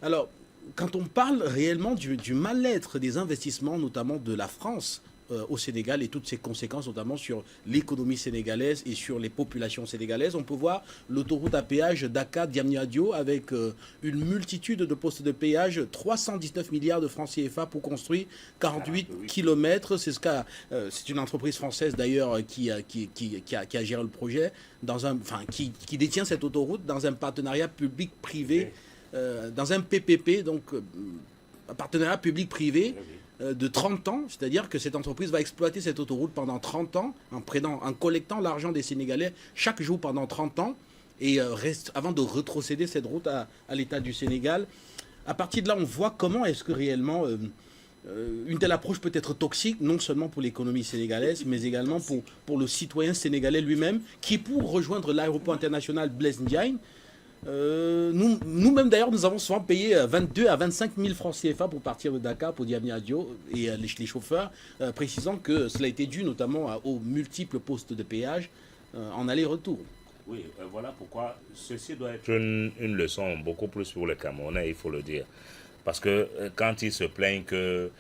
Alors, quand on parle réellement du mal-être des investissements, notamment de la France au Sénégal et toutes ses conséquences, notamment sur l'économie sénégalaise et sur les populations sénégalaises, on peut voir l'autoroute à péage Dakar-Diamniadio avec une multitude de postes de péage, 319 milliards de francs CFA pour construire 48 kilomètres. C'est une entreprise française d'ailleurs qui a géré le projet, qui détient cette autoroute dans un partenariat public-privé. Dans un PPP, donc un partenariat public-privé de 30 ans, c'est-à-dire que cette entreprise va exploiter cette autoroute pendant 30 ans en collectant l'argent des Sénégalais chaque jour pendant 30 ans et avant de retrocéder cette route à l'État du Sénégal. À partir de là, on voit comment est-ce que réellement une telle approche peut être toxique, non seulement pour l'économie sénégalaise, mais également pour le citoyen sénégalais lui-même, qui pour rejoindre l'aéroport international Blaise Diagne, nous-mêmes d'ailleurs, nous avons souvent payé 22 à 25 000 francs CFA pour partir de Dakar pour Diamniadio et les chauffeurs, précisant que cela a été dû notamment aux multiples postes de péage en aller-retour. Oui, voilà pourquoi ceci doit être une leçon beaucoup plus pour les Camerounais, il faut le dire. Parce que quand ils se plaignent que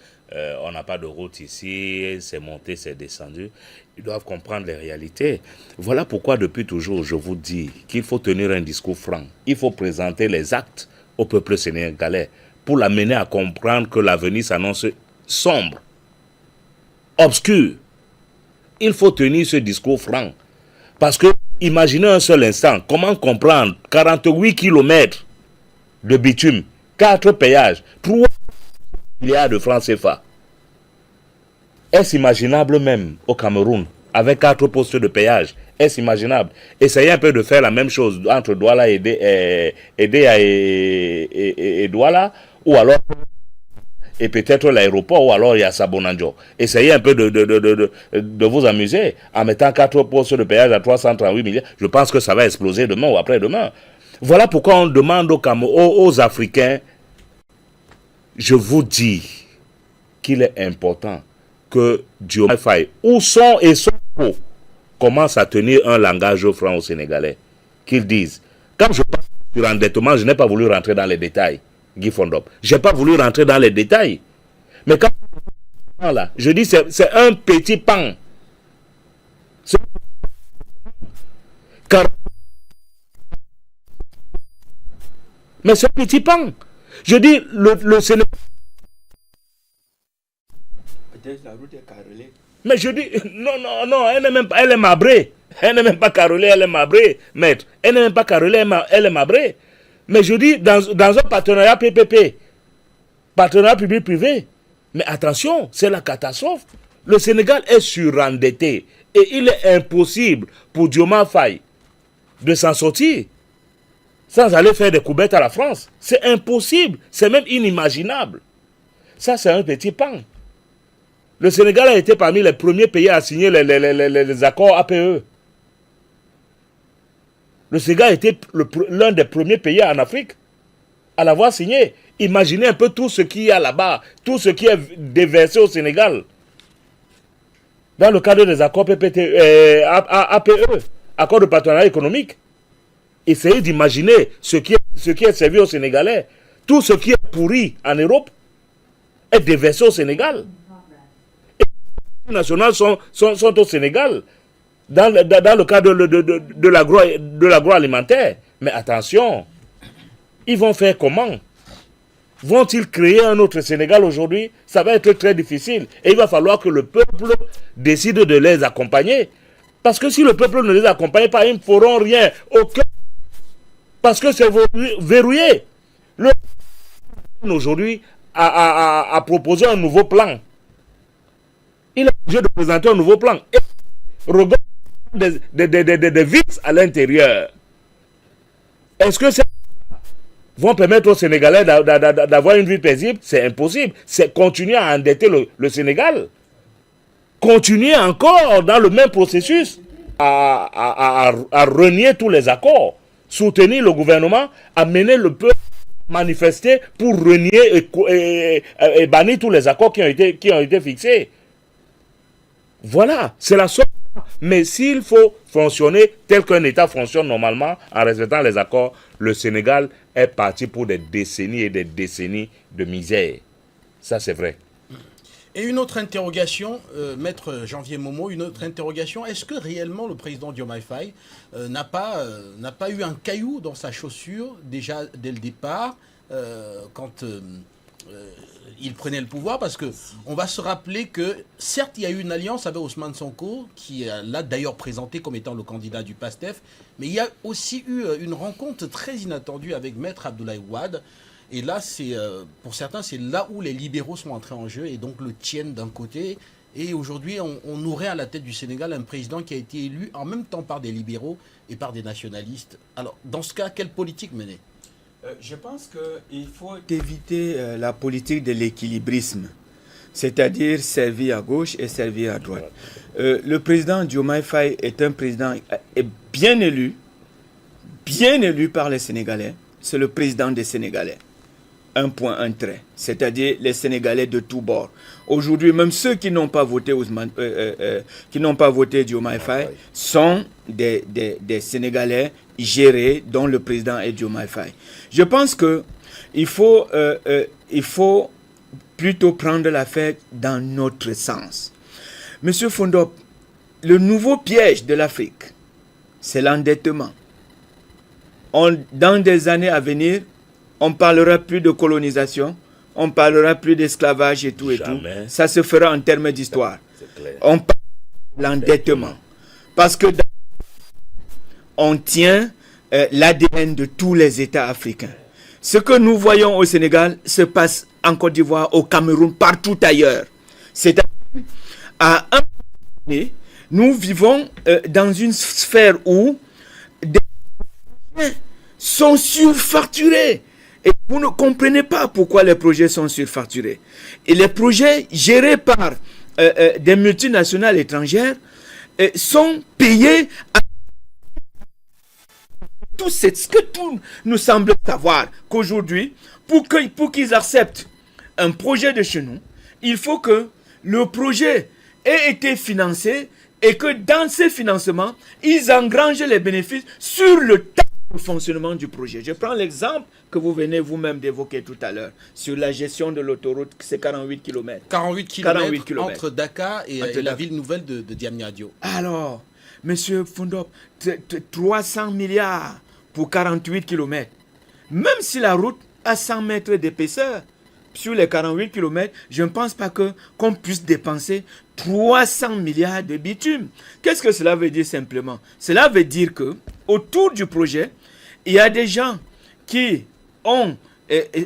on n'a pas de route ici, c'est monté, c'est descendu, ils doivent comprendre les réalités. Voilà pourquoi depuis toujours je vous dis qu'il faut tenir un discours franc. Il faut présenter les actes au peuple sénégalais pour l'amener à comprendre que l'avenir s'annonce sombre, obscur. Il faut tenir ce discours franc. Parce que imaginez un seul instant, comment comprendre 48 kilomètres de bitume, 4 péages, 3 milliards de francs CFA. Est-ce imaginable même au Cameroun, avec 4 postes de péage? Est-ce imaginable? Essayez un peu de faire la même chose entre Douala et Douala, ou alors et peut-être l'aéroport, ou alors il y a Sabonanjo. Essayez un peu de vous amuser en mettant 4 postes de péage à 338 milliards. Je pense que ça va exploser demain ou après-demain. Voilà pourquoi on demande aux Africains, je vous dis qu'il est important que Diomaye Faye, où sont et son pot, commence à tenir un langage franc aux Sénégalais. Qu'ils disent, quand je parle sur endettement, je n'ai pas voulu rentrer dans les détails, Guy Fondop. Je n'ai pas voulu rentrer dans les détails. Mais quand là, je dis, c'est un petit pan. Mais c'est un petit pan. Je dis, le Sénégal. Mais je dis, non, elle n'est même pas, elle est marbrée. Elle n'est même pas carrelée, elle est marbrée, maître. Elle n'est même pas carrelée, elle est marbrée. Mais je dis, dans un partenariat PPP, partenariat public-privé, mais attention, c'est la catastrophe. Le Sénégal est surendetté et il est impossible pour Diomaye Faye de s'en sortir sans aller faire des coubettes à la France. C'est impossible, c'est même inimaginable. Ça, c'est un petit pan. Le Sénégal a été parmi les premiers pays à signer les accords APE. Le Sénégal a été l'un des premiers pays en Afrique à l'avoir signé. Imaginez un peu tout ce qu'il y a là-bas, tout ce qui est déversé au Sénégal. Dans le cadre des accords APE, accords de partenariat économique. Essayez d'imaginer ce qui est servi aux Sénégalais. Tout ce qui est pourri en Europe est déversé au Sénégal. Les nationales sont au Sénégal dans le cadre de l'agroalimentaire. Mais attention, ils vont faire comment? Vont-ils créer un autre Sénégal aujourd'hui? Ça va être très difficile. Et il va falloir que le peuple décide de les accompagner. Parce que si le peuple ne les accompagne pas, ils ne feront rien. Aucun. Parce que c'est verrouillé. Le aujourd'hui a proposé un nouveau plan. Il est obligé de présenter un nouveau plan. Et regarde des vices à l'intérieur. Est-ce que ça vont permettre aux Sénégalais d'avoir une vie paisible? C'est impossible. C'est continuer à endetter le Sénégal. Continuer encore dans le même processus à renier tous les accords. Soutenir le gouvernement, amener le peuple à manifester pour renier et bannir tous les accords qui ont été fixés. Voilà, c'est la sorte Mais s'il faut fonctionner tel qu'un État fonctionne normalement, en respectant les accords, le Sénégal est parti pour des décennies et des décennies de misère. Ça, c'est vrai. Et une autre interrogation, Maître Janvier Momo, une autre interrogation, est-ce que réellement le président Diomaye Faye n'a pas eu un caillou dans sa chaussure déjà dès le départ quand il prenait le pouvoir? Parce que on va se rappeler que certes il y a eu une alliance avec Ousmane Sonko qui l'a d'ailleurs présenté comme étant le candidat du PASTEF, mais il y a aussi eu une rencontre très inattendue avec Maître Abdoulaye Wade. Et là, pour certains, c'est là où les libéraux sont entrés en jeu et donc le tiennent d'un côté. Et aujourd'hui, on aurait à la tête du Sénégal un président qui a été élu en même temps par des libéraux et par des nationalistes. Alors, dans ce cas, quelle politique mener? Je pense qu'il faut éviter la politique de l'équilibrisme, c'est-à-dire servir à gauche et servir à droite. Le président Diomaye Faye est un président bien élu par les Sénégalais. C'est le président des Sénégalais. Un point, un trait, c'est-à-dire les Sénégalais de tous bords. Aujourd'hui, même ceux qui n'ont pas voté Diomaye Faye sont des Sénégalais gérés, dont le président est Diomaye Faye. Je pense que il faut plutôt prendre l'affaire dans notre sens. Monsieur Fondop, le nouveau piège de l'Afrique, c'est l'endettement. Dans des années à venir, on ne parlera plus de colonisation, on ne parlera plus d'esclavage et tout et tout. Ça se fera en termes d'histoire. On parle de l'endettement. Parce que on tient l'ADN de tous les États africains. Ce que nous voyons au Sénégal se passe en Côte d'Ivoire, au Cameroun, partout ailleurs. C'est-à-dire, à un moment donné, nous vivons dans une sphère où des projets sont surfacturés. Et vous ne comprenez pas pourquoi les projets sont surfacturés. Et les projets gérés par des multinationales étrangères sont payés à tout ce que tout nous semble savoir qu'aujourd'hui, pour qu'ils acceptent un projet de chez nous, il faut que le projet ait été financé et que dans ces financements, ils engrangent les bénéfices sur le temps de fonctionnement du projet. Je prends l'exemple que vous venez vous-même d'évoquer tout à l'heure sur la gestion de l'autoroute, c'est 48 km. 48 km entre Dakar et la ville nouvelle de Diamniadio. Alors, monsieur Fondop, 300 milliards pour 48 km. Même si la route a 100 mètres d'épaisseur, sur les 48 km, je ne pense pas qu'on puisse dépenser 300 milliards de bitume. Qu'est-ce que cela veut dire simplement? Cela veut dire que autour du projet, il y a des gens qui ont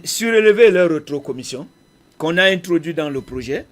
surélevé leur rétrocommission qu'on a introduit dans le projet.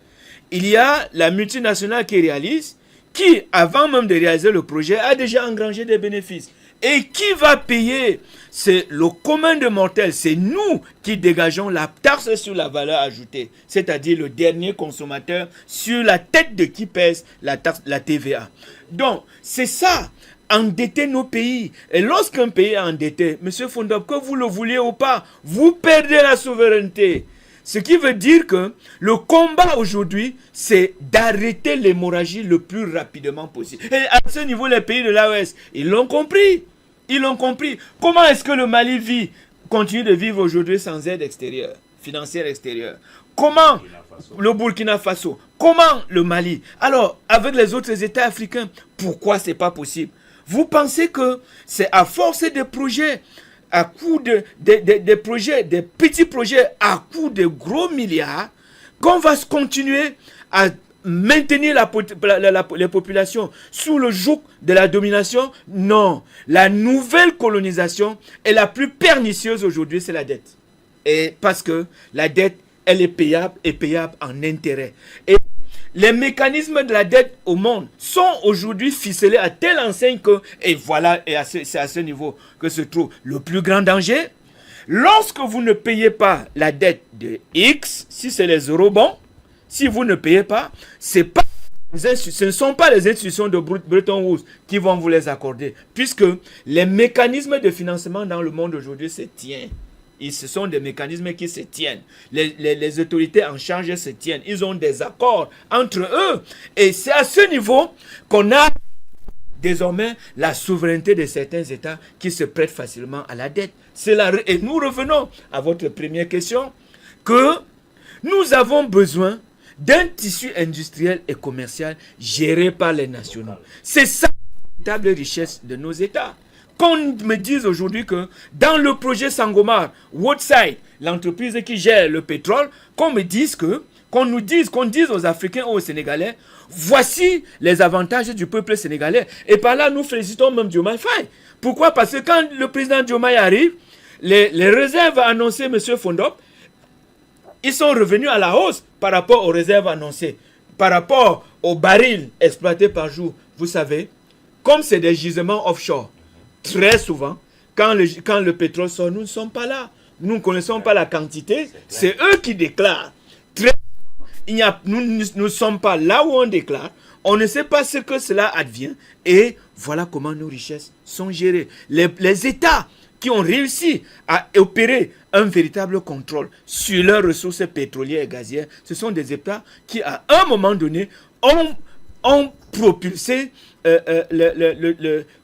Il y a la multinationale qui réalise, qui, avant même de réaliser le projet, a déjà engrangé des bénéfices. Et qui va payer? C'est le commun de mortels. C'est nous qui dégageons la taxe sur la valeur ajoutée. C'est-à-dire le dernier consommateur sur la tête de qui pèse la taxe, la TVA. Donc, c'est ça, endetter nos pays. Et lorsqu'un pays est endetté, M. Fondop, que vous le vouliez ou pas, vous perdez la souveraineté. Ce qui veut dire que le combat aujourd'hui, c'est d'arrêter l'hémorragie le plus rapidement possible. Et à ce niveau, les pays de l'AES, ils l'ont compris. Ils l'ont compris. Comment est-ce que le Mali continue de vivre aujourd'hui sans aide extérieure, financière extérieure? Comment le Burkina Faso? Comment le Mali? Alors, avec les autres États africains, pourquoi ce n'est pas possible? Vous pensez que c'est à force des projets, à coût des projets, des petits projets à coût de gros milliards, qu'on va continuer à maintenir les populations sous le joug de la domination? Non. La nouvelle colonisation est la plus pernicieuse aujourd'hui, c'est la dette. Et parce que la dette, elle est payable en intérêt. Et les mécanismes de la dette au monde sont aujourd'hui ficelés à telle enseigne que, et voilà, c'est à ce niveau que se trouve le plus grand danger. Lorsque vous ne payez pas la dette de X, si c'est les eurobonds, si vous ne payez pas, ce ne sont pas les institutions de Bretton Woods qui vont vous les accorder, puisque les mécanismes de financement dans le monde aujourd'hui se tiennent. Ce sont des mécanismes qui se tiennent. Les autorités en charge se tiennent. Ils ont des accords entre eux. Et c'est à ce niveau qu'on a désormais la souveraineté de certains États qui se prêtent facilement à la dette. Et nous revenons à votre première question, que nous avons besoin d'un tissu industriel et commercial géré par les nationaux. C'est ça la véritable richesse de nos États. Qu'on me dise aujourd'hui que dans le projet Sangomar, Woodside, l'entreprise qui gère le pétrole, qu'on dise aux Africains ou aux Sénégalais, voici les avantages du peuple sénégalais. Et par là, nous félicitons même Diomaye Faye. Pourquoi? Parce que quand le président Diomaye arrive, les réserves annoncées, M. Fondop, ils sont revenus à la hausse par rapport aux réserves annoncées, par rapport aux barils exploités par jour. Vous savez, comme c'est des gisements offshore, très souvent, quand le pétrole sort, nous ne sommes pas là. Nous ne connaissons pas la quantité. C'est eux qui déclarent. Nous ne sommes pas là où on déclare. On ne sait pas ce que cela advient. Et voilà comment nos richesses sont gérées. Les États qui ont réussi à opérer un véritable contrôle sur leurs ressources pétrolières et gazières, ce sont des États qui, à un moment donné, ont propulsé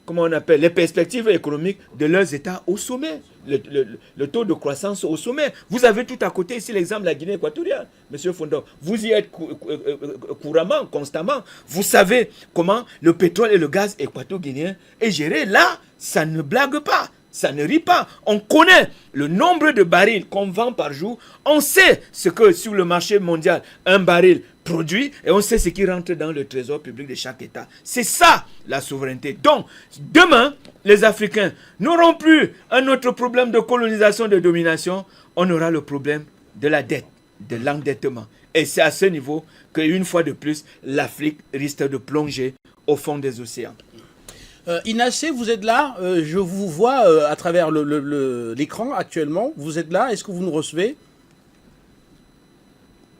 comment on appelle, les perspectives économiques de leurs États au sommet. Le taux de croissance au sommet. Vous avez tout à côté ici l'exemple de la Guinée équatoriale, M. Fondor. Vous y êtes couramment, constamment. Vous savez comment le pétrole et le gaz équato-guinéen est géré. Là, ça ne blague pas. Ça ne rit pas. On connaît le nombre de barils qu'on vend par jour. On sait ce que sur le marché mondial, un baril produit et on sait ce qui rentre dans le trésor public de chaque État. C'est ça la souveraineté. Donc, demain, les Africains n'auront plus un autre problème de colonisation, de domination. On aura le problème de la dette, de l'endettement. Et c'est à ce niveau qu'une fois de plus, l'Afrique risque de plonger au fond des océans. Inassé, vous êtes là, je vous vois à travers l'écran actuellement, vous êtes là, est-ce que vous nous recevez ?